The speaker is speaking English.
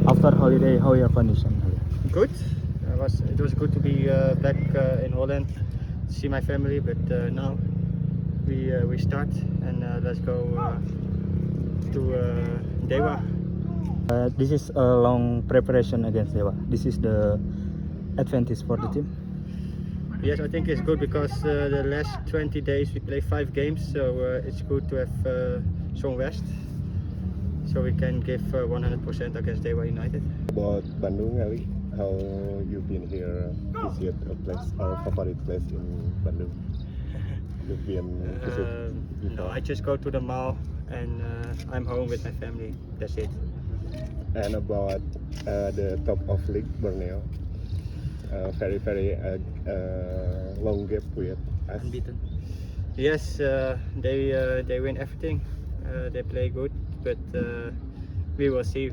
After holiday, how your condition? Good. It was good to be back in Holland, see my family. But now we start and let's go to Dewa. This is a long preparation against Dewa. This is the advantage for the team. Yes, I think it's good because the last 20 days we play 5 games, so it's good to have some rest, so we can give 100% against Dewa United. About Bandung, Ali, how you been here? Is it a place, our favorite place in Bandung? You've been visit No, before? I just go to the mall and I'm home with my family. That's it. And about the top of league Borneo, very long gap with us. Unbeaten. Yes, they win everything. They play good, but we will see.